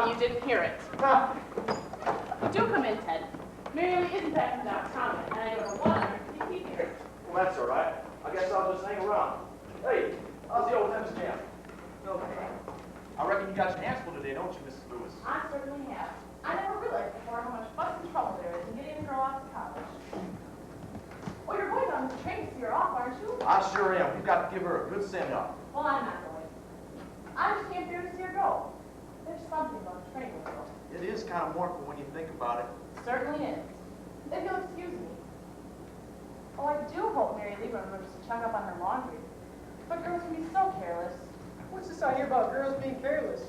told me you didn't hear it. Do come in, Ted. Mary isn't back from downtown yet, and I don't know what on earth you keep here. Well, that's all right. I guess I'll just hang around. Hey, how's the old tennis jam? Okay. I reckon you got your hands full today, don't you, Mrs. Lewis? I certainly have. I never realized before how much fuss and trouble there is in getting a girl off to college. Oh, you're going on the train to see her off, aren't you? I sure am. You've got to give her a good send-off. Well, I'm not going. I just can't bear to see her go. There's something about the train girl. It is kind of mournful when you think about it. Certainly is. If you'll excuse me. Oh, I do hope Mary Lee remembers to check up on her laundry. But girls can be so careless. What's this I hear about girls being careless?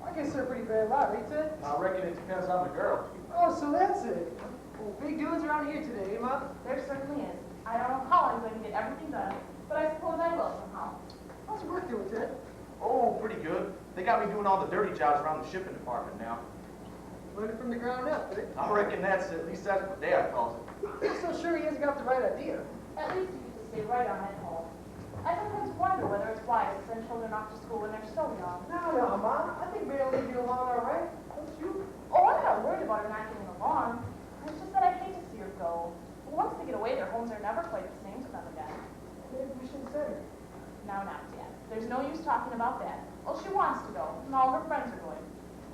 I guess they're a pretty bad lot, ain't it? I reckon it depends on the girl. Oh, so that's it. Well, big dudes around here today, eh, Mom? There certainly is. I don't know how I'm going to get everything done, but I suppose I will somehow. How's your work doing, Ted? Oh, pretty good. They got me doing all the dirty jobs around the shipping department now. Learning from the ground up, eh? I reckon at least that's what Dad calls it. I'm so sure he hasn't got the right idea. At least you get to stay right on at home. I sometimes wonder whether it's wise to send children off to school when they're so young. No, Mom. I think Mary will leave you alone all right. Don't you? Oh, I'm not worried about her not getting along. It's just that I hate to see her go. Once they get away, their homes are never quite the same to them again. Maybe we shouldn't send her. Now, Dad. There's no use talking about that. Well, she wants to go, and all her friends are going.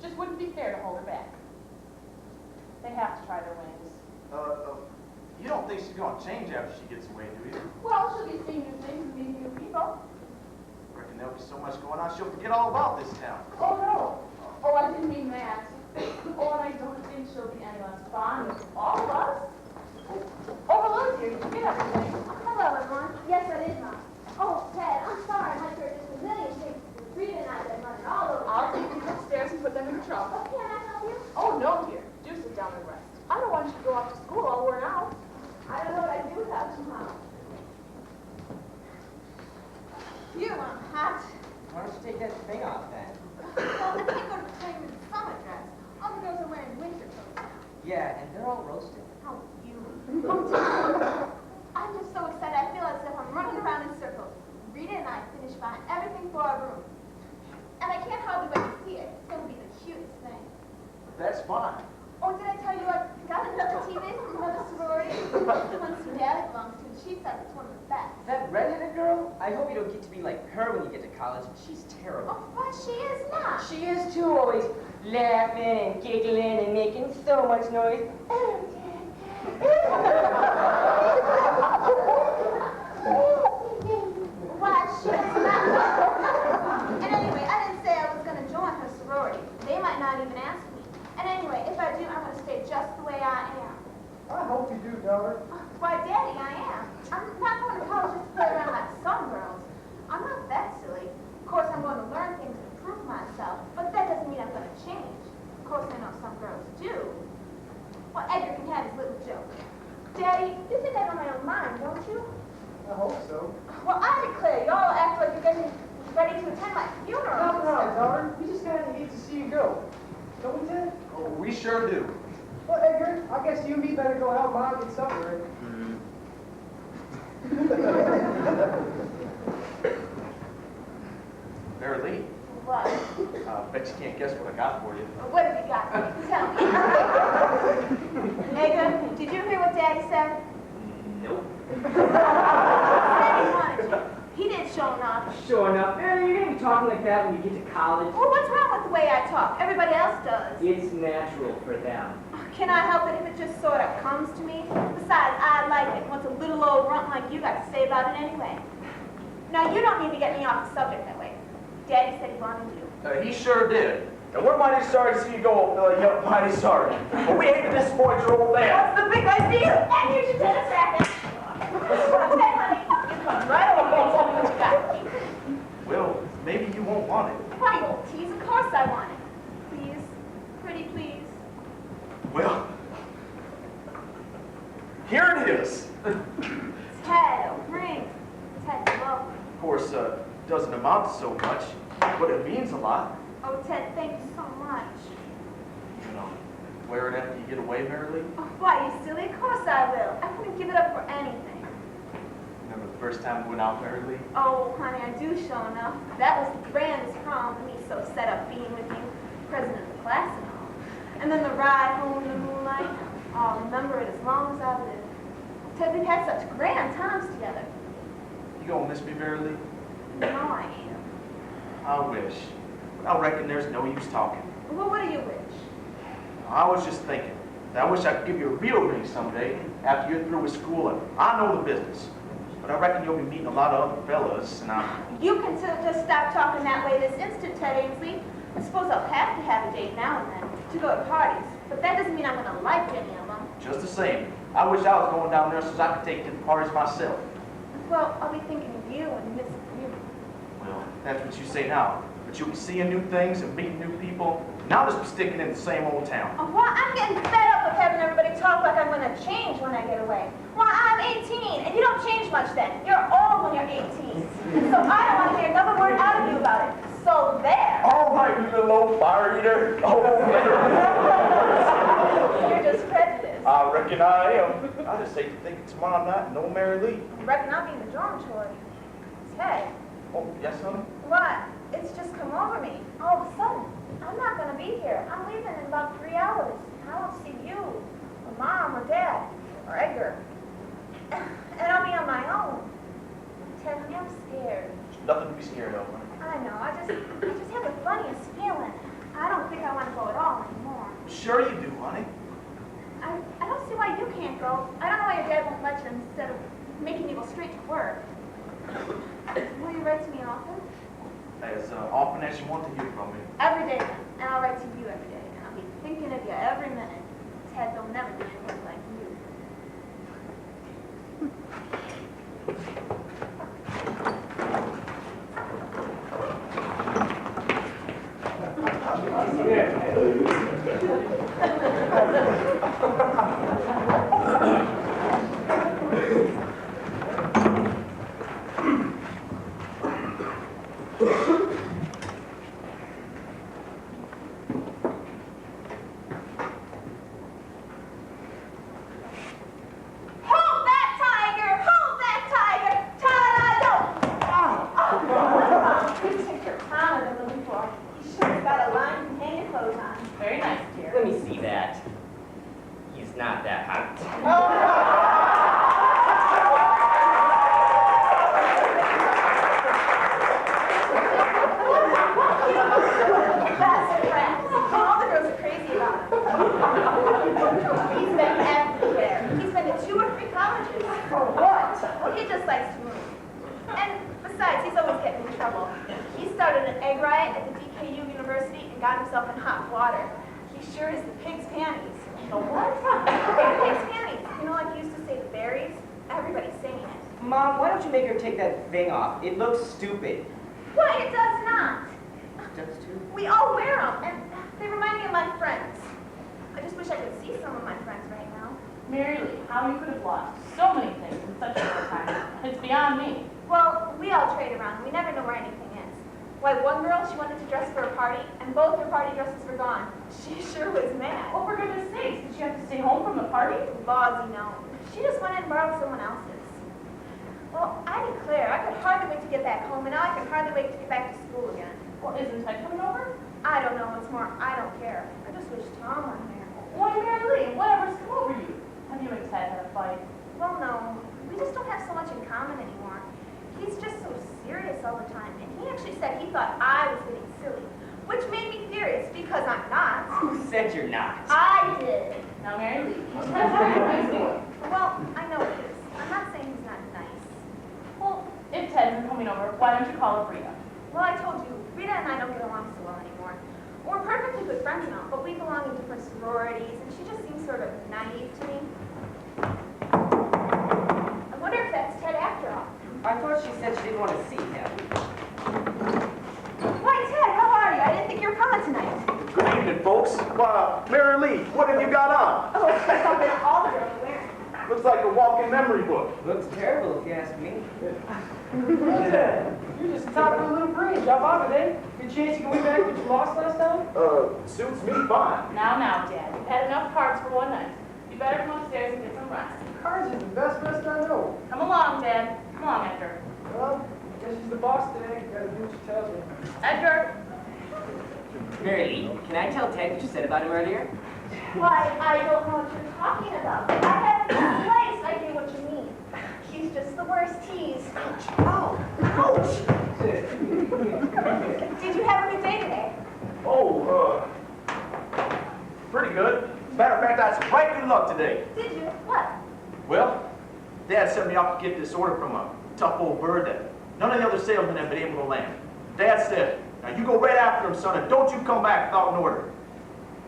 Just wouldn't be fair to hold her back. They have to try their wings. You don't think she's going to change after she gets away, do you? Well, she'll be seeing new things and meeting new people. Reckon there'll be so much going on, she'll forget all about this town. Oh, no. Oh, I didn't mean that. Oh, and I don't think she'll be any less fond of all of us. Oh, hello, dear. Did you get everything? Hello, everyone. Yes, I did, Mom. Oh, Ted, I'm sorry. My church is a million things. Rita and I have been running all over. I'll take you upstairs and put them in trouble. Oh, can I help you? Oh, no, dear. Do sit down and rest. I don't want you to go off to school all worn out. I don't know what I do without you, Mom. Phew, I'm hot. Why don't you take that thing off then? Well, I can't go to the play with a summer dress. All the girls are wearing winter clothes now. Yeah, and they're all roasted. How you? Oh, Ted. I'm just so excited. I feel as if I'm running around in circles. Rita and I finished buying everything for our room. And I can't hardly wait to see it. It's going to be the cutest thing. That's fine. Oh, did I tell you I got another TV from another sorority? The one Daddy belongs to, and she says it's one of the best. That redheaded girl? I hope you don't get to be like her when you get to college. She's terrible. Oh, but she is not. She is too, always laughing and giggling and making so much noise. Why, she is not. And anyway, I didn't say I was going to join her sorority. They might not even ask me. And anyway, if I do, I'm going to stay just the way I am. I hope you do, daughter. Why, Daddy, I am. I'm not going to college just to play around like some girls. I'm not that silly. Of course, I'm going to learn things to prove myself, but that doesn't mean I'm going to change. Of course, I know some girls do. Well, Edgar can have his little joke. Daddy, you think I know my own mind, don't you? I hope so. Well, I declare, y'all act like you're getting ready to attend my funeral. No, daughter. We just kind of hate to see you go. Don't we, Ted? Oh, we sure do. Well, Edgar, I guess you and me better go help Mom get supper ready. Mary Lee, What? bet you can't guess what I got for you. What have you got? Tell me. Edgar, did you hear what Daddy said? Nope. Daddy wanted you. He did show enough. Sure enough. You're going to be talking like that when you get to college. Well, what's wrong with the way I talk? Everybody else does. It's natural for them. Can I help it if it just sort of comes to me? Besides, I like it. What's a little old runt like you got to say about it anyway? Now, you don't need to get me off the subject that way. Daddy said he wanted you. He sure did. And we're mighty sorry to see you go, mighty sorry. But we hate to disappoint your old man. What's the big idea? And here's your tennis racket. Okay, honey. You come right over and tell me what you got. Well, maybe you won't want it. Why, you old tease? Of course I want it. Please. Pretty please. Well, here it is. Ted, a ring. Ted, love. Of course, doesn't amount to so much, but it means a lot. Oh, Ted, thank you so much. You know, wear it after you get away, Mary Lee. Oh, why, you silly? Of course I will. I wouldn't give it up for anything. Remember the first time we went out, Mary Lee? Oh, honey, I do show enough. That was the grandest prom, me so set up being with you, president of the class and all. And then the ride home in the moonlight, I'll remember it as long as I live. Ted, we've had such grand times together. You gonna miss me, Mary Lee? No, I am. I wish. But I reckon there's no use talking. Well, what do you wish? I was just thinking that I wish I could give you a real ring someday after you're through with school and I know the business. But I reckon you'll be meeting a lot of other fellas and You can just stop talking that way this instant, Ted Ainsley. I suppose I'll have to have a date now and then to go to parties, but that doesn't mean I'm going to like any of them. just the same. I wish I was going down there so I could take you to the parties myself. Well, I'll be thinking of you and missing you. Well, that's what you say now. But you'll be seeing new things and meeting new people. And I'll just be sticking in the same old town. Oh, well, I'm getting fed up of having everybody talk like I'm going to change when I get away. Well, I'm 18, and you don't change much then. You're old when you're 18. So I don't want to hear another word out of you about it. So there. All right, you little old fire eater. Oh, You're just prejudiced. I reckon I am. I just hate to think it's tomorrow night and no Mary Lee. I reckon I'll be in the dormitory. Ted, Oh, yes, honey? what? It's just come over me. All of a sudden, I'm not going to be here. I'm leaving in about 3 hours. I won't see you, or Mom, or Dad, or Edgar. And I'll be on my own. Ted, I'm scared. Nothing to be scared of, honey. I know. I just have the funniest feeling. I don't think I want to go at all anymore. Sure you do, honey. I don't see why you can't go. I don't know why your dad won't let you instead of making you go straight to work. Will you write to me often? As often as you want to hear from me. Every day, then. And I'll write to you every day. And I'll be thinking of you every minute. Ted, there'll never be anyone like you. Hold that tiger! Hold that tiger! Ta-da-do! You took your time I've been looking for. You sure has got a line from hanging clothes on. Very nice, dear. Let me see that. He's not that hot. Best friends. All the girls are crazy about him. He's been everywhere. He's been to 2 or 3 colleges. For what? Well, he just likes to move. And besides, he's always getting in trouble. He started an egg riot at the DKU University and got himself in hot water. He sure is the pig's panties. The what? Pig's panties. You know, like you used to say the berries? Everybody's saying it. Mom, why don't you make her take that thing off? It looks stupid. Why, it does not. Does too. We all wear them, and they remind me of my friends. I just wish I could see some of my friends right now. Mary Lee, how you could have lost so many things in such a short time. It's beyond me. Well, we all trade around. We never know where anything is. Why, one girl, she wanted to dress for a party, and both her party dresses were gone. She sure was mad. Oh, for goodness sakes, did she have to stay home from the party? Lawsy, no. She just went and borrowed someone else's. Well, I declare, I could hardly wait to get back home, and now I can hardly wait to get back to school again. Well, isn't Ted coming over? I don't know what's more. I don't care. I just wish Tom were here. Why, Mary Lee, whatever's come over you? Have you and Ted had a fight? Well, no. We just don't have so much in common anymore. He's just so serious all the time, and he actually said he thought I was getting silly, which made me furious because I'm not. Who said you're not? I did. Now, Mary Lee, Ted's very nice boy. Well, I know it is. I'm not saying he's not nice. Well, if Ted isn't coming over, why don't you call up Rita? Well, I told you, Rita and I don't get along so well anymore. We're perfectly good friends now, but we belong in different sororities, and she just seems sort of naive to me. I wonder if that's Ted after all. I thought she said she didn't want to see him. Why, Ted, how are you? I didn't think you were coming tonight. Good evening, folks. Mary Lee, what have you got on? Oh, it's something all the girls are wearing. Looks like a walking memory book. Looks terrible if you ask me. You're just top of the little bridge. How about it, eh? Good chance you can win back what you lost last time? Suits me fine. Now, Dad, you've had enough cards for one night. You better come upstairs and get some rest. Cards is the best rest I know. Come along, Dad. Come along, Edgar. Well, I guess she's the boss today. Gotta do what she tells me. Edgar! Mary, can I tell Ted what you said about him earlier? Why, I don't know what you're talking about. I haven't the slightest idea what you mean. He's just the worst tease. Ow! Ouch! Did you have a good day today? Oh, pretty good. Matter of fact, I had some right good luck today. Did you? What? Well, Dad sent me off to get this order from a tough old bird that none of the other salesmen have been able to land. Dad said, now you go right after him, son, and don't you come back without an order.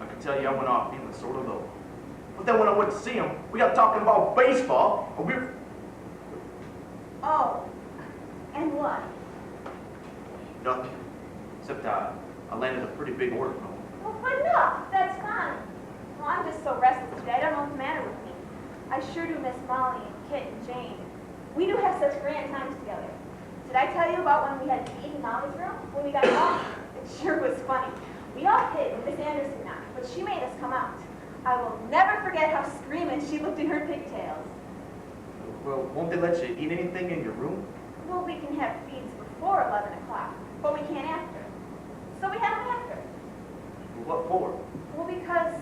I can tell you I went off feeling sort of low. But then when I went to see him, we got talking about baseball, and we were... Oh. And what? Nothing. Except I landed a pretty big order from him. Well, good enough. That's fine. Well, I'm just so restless today. I don't know what's the matter with me. I sure do miss Molly and Kit and Jane. We do have such grand times together. Did I tell you about when we had to eat in Molly's room when we got home? It sure was funny. We all hid when Miss Anderson knocked, but she made us come out. I will never forget how screaming she looked in her pigtails. Well, won't they let you eat anything in your room? Well, we can have feeds before 11 o'clock, but we can't after. So we have them after. What for? Well, because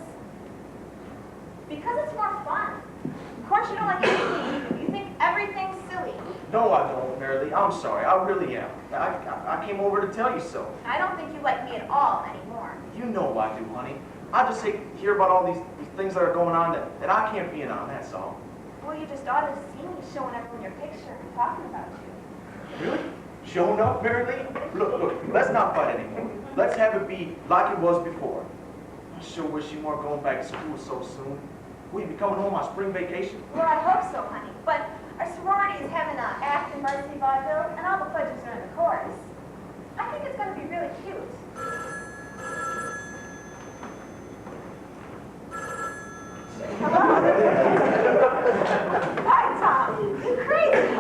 it's more fun. Of course, you don't like anything. You think everything's silly. No, I don't, Marilee. I'm sorry. I really am. I came over to tell you so. I don't think you like me at all anymore. You know I do, honey. I just hate to hear about all these things that are going on that I can't be in on, that's all. Well, you just ought to see me showing everyone your picture and talking about you. Really? Showing up, Marilee? Look, let's not fight anymore. Let's have it be like it was before. I sure wish you weren't going back to school so soon. Will you be coming home on spring vacation? Well, I hope so, honey. But our sorority is having an act in varsity vaudeville, and all the pledges are in the chorus. I think it's going to be really cute. Hello? Hi, Tom. You crazy.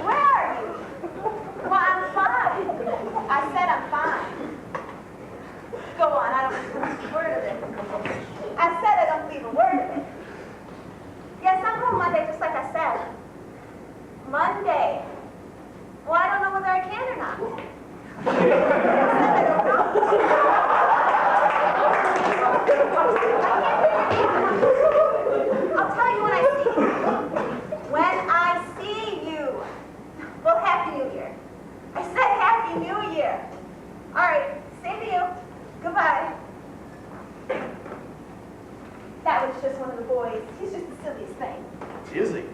Where are you? Well, I'm fine. I said I'm fine. Go on, I don't believe a word of it. I said I don't believe a word of it. Yes, I'm home Monday, just like I said. Monday. Well, I don't know whether I can or not. I said I don't know. I'll tell you when I see you. When I see you. Well, Happy New Year. I said Happy New Year. All right, same to you. Goodbye. That was just one of the boys. He's just the silliest thing. Is he?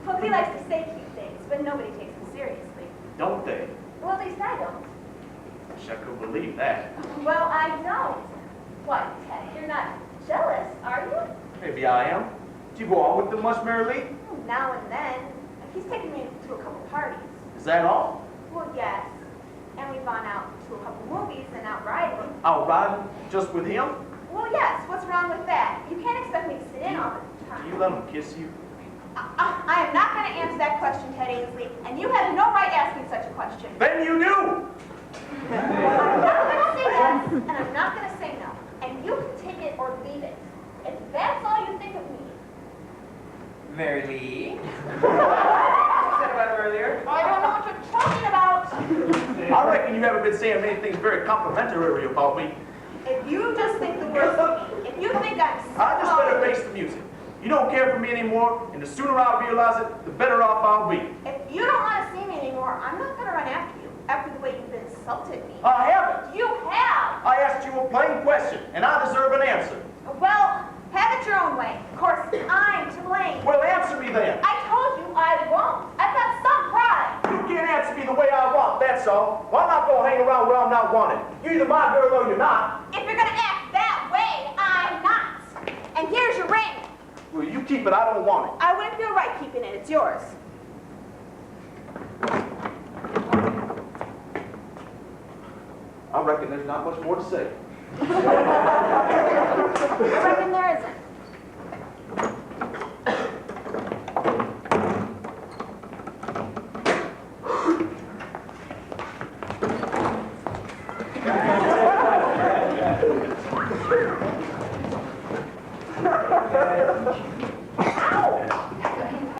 Well, he likes to say cute things, but nobody takes him seriously. Don't they? Well, at least I don't. Wish I could believe that. Well, I don't. Why, Ted, you're not jealous, are you? Maybe I am. Do you go out with them much, Marilee? Now and then. He's taken me to a couple parties. Is that all? Well, yes. And we've gone out to a couple movies and out riding. Out riding just with him? Well, yes. What's wrong with that? You can't expect me to sit in all the Do time. you let him kiss you? I am not going to answer that question, Ted Ainsley, and you have no right asking such a question. Then you do! I'm not going to say yes, and I'm not going to say no. And you can take it or leave it. If that's all you think of me. Mary Lee? What you said about her earlier? I don't know what you're talking about. I reckon you haven't been saying many things very complimentary about me. If you just think the worst of me, if you think I'm I just better face the music. You don't care for me anymore, and the sooner I realize it, the better off I'll be. If you don't want to see me anymore, I'm not going to run after you, after the way you've insulted me. I haven't. You have. I asked you a plain question, and I deserve an answer. Well, have it your own way. Of course, I'm to blame. Well, answer me then. I told you I won't. I've got some pride. You can't answer me the way I want, that's all. Well, I'm not going to hang around where I'm not wanted. You're either my girl or you're not. If you're going to act that way, I'm not. And here's your ring. Well, you keep it, I don't want it. I wouldn't feel right keeping it. It's yours. I reckon there's not much more to say. I reckon there isn't.